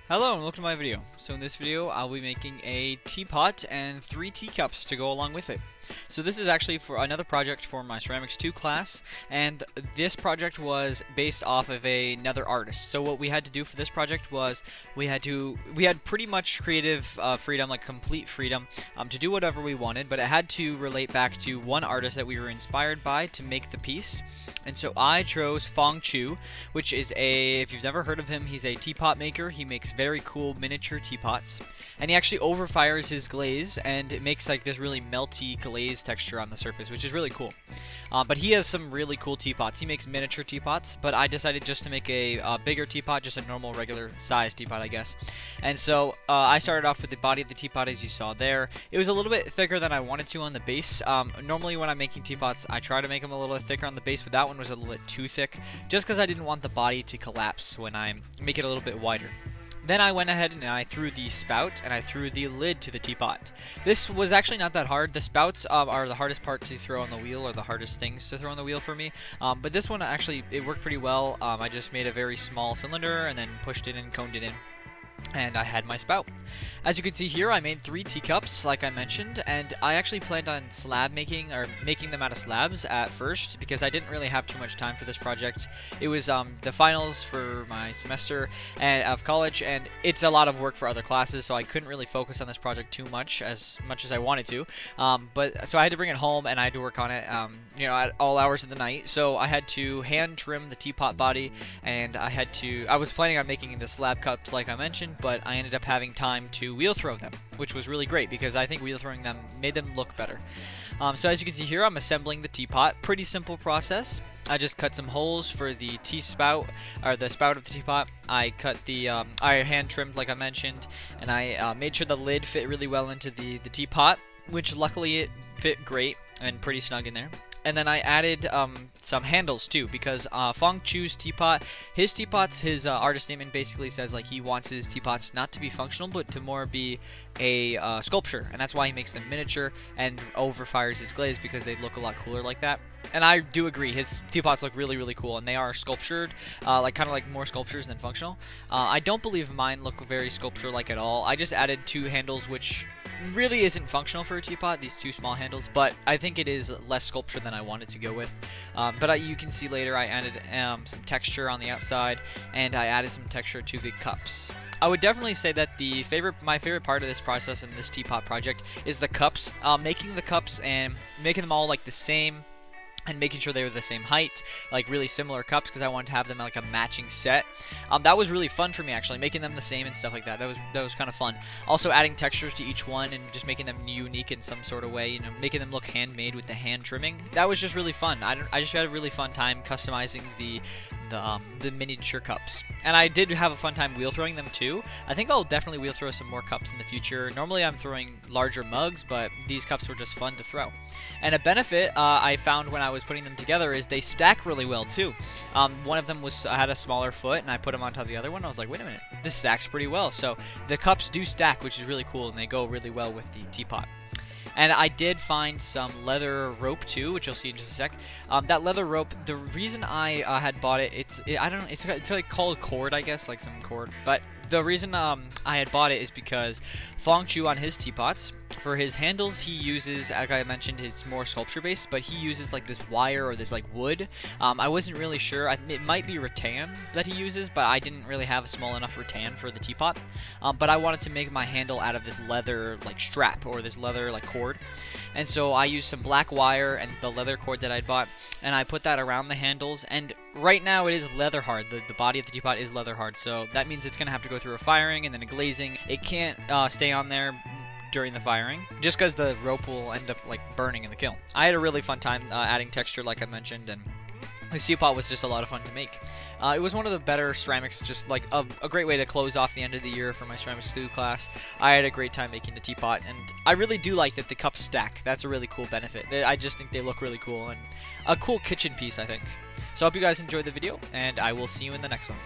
Hello and welcome to my video. So in this video I'll be making a teapot and 3 teacups to go along with it. So this is actually for another project for my Ceramics 2 class, and this project was based off of another artist. So what we had to do for this project was we had pretty much creative freedom, like complete freedom, to do whatever we wanted, but it had to relate back to one artist that we were inspired by to make the piece. And so I chose Fong Chu, which is if you've never heard of him, he's a teapot maker. He makes very cool miniature teapots, and he actually overfires his glaze, and it makes like this really melty glaze texture on the surface, which is really cool. But he has some really cool teapots. He makes miniature teapots, but I decided just to make a bigger teapot, just a normal regular size teapot, I guess. And so I started off with the body of the teapot as you saw there. It was a little bit thicker than I wanted to on the base. Normally when I'm making teapots, I try to make them a little bit thicker on the base, but that one was a little bit too thick, just because I didn't want the body to collapse when I make it a little bit wider. Then I went ahead and I threw the spout and I threw the lid to the teapot. This was actually not that hard. The spouts are the hardest part to throw on the wheel, or the hardest things to throw on the wheel for me. But this one actually, it worked pretty well. I just made a very small cylinder and then pushed it in, coned it in, and I had my spout. As you can see here, I made 3 teacups, like I mentioned, and I actually planned on making them out of slabs at first, because I didn't really have too much time for this project. It was the finals for my semester of college, and it's a lot of work for other classes, so I couldn't really focus on this project too much as I wanted to. So I had to bring it home, and I had to work on it, at all hours of the night. So I had to hand trim the teapot body, and I was planning on making the slab cups, like I mentioned, but I ended up having time to wheel throw them, which was really great because I think wheel throwing them made them look better. So as you can see here, I'm assembling the teapot. Pretty simple process. I just cut some holes for the spout, or the spout of the teapot. I hand trimmed, like I mentioned, and I made sure the lid fit really well into the teapot, which luckily it fit great and pretty snug in there. And then I added some handles too, because Fong Chu's teapot, his artist statement basically says like he wants his teapots not to be functional, but to more be a sculpture, and that's why he makes them miniature and overfires his glaze, because they look a lot cooler like that. And I do agree, his teapots look really, really cool, and they are sculptured, kind of like more sculptures than functional. I don't believe mine look very sculpture-like at all. I just added 2 handles, which really isn't functional for a teapot, these 2 small handles, but I think it is less sculpture than I wanted to go with. But you can see later I added some texture on the outside, and I added some texture to the cups. I would definitely say that my favorite part of this process in this teapot project is the cups. Making the cups and making them all like the same, and making sure they were the same height, like really similar cups, because I wanted to have them like a matching set. That was really fun for me, actually, making them the same and stuff like that. That was kind of fun. Also adding textures to each one and just making them unique in some sort of way, making them look handmade with the hand trimming. That was just really fun. I just had a really fun time customizing the miniature cups. And I did have a fun time wheel throwing them too. I think I'll definitely wheel throw some more cups in the future. Normally I'm throwing larger mugs, but these cups were just fun to throw. And a benefit I found when I was putting them together is they stack really well too. One of them had a smaller foot, and I put them on top of the other one. I was like, wait a minute, this stacks pretty well. So the cups do stack, which is really cool, and they go really well with the teapot. And I did find some leather rope too, which you'll see in just a sec. That leather rope, the reason I had bought it, I don't know, it's like called cord, I guess, like some cord. But the reason I had bought it is because Fong Chu on his teapots, for his handles, he uses, like I mentioned, his more sculpture based, but he uses like this wire or this like wood. I wasn't really sure. It might be rattan that he uses, but I didn't really have a small enough rattan for the teapot. But I wanted to make my handle out of this leather like strap, or this leather like cord. And so I used some black wire and the leather cord that I'd bought, and I put that around the handles. And right now it is leather hard. The body of the teapot is leather hard, so that means it's going to have to go through a firing and then a glazing. It can't stay on there during the firing, just because the rope will end up like burning in the kiln. I had a really fun time adding texture, like I mentioned, and this teapot was just a lot of fun to make. It was one of the better ceramics, just like a great way to close off the end of the year for my Ceramics 2 class. I had a great time making the teapot, and I really do like that the cups stack. That's a really cool benefit. I just think they look really cool, and a cool kitchen piece, I think. So I hope you guys enjoyed the video, and I will see you in the next one.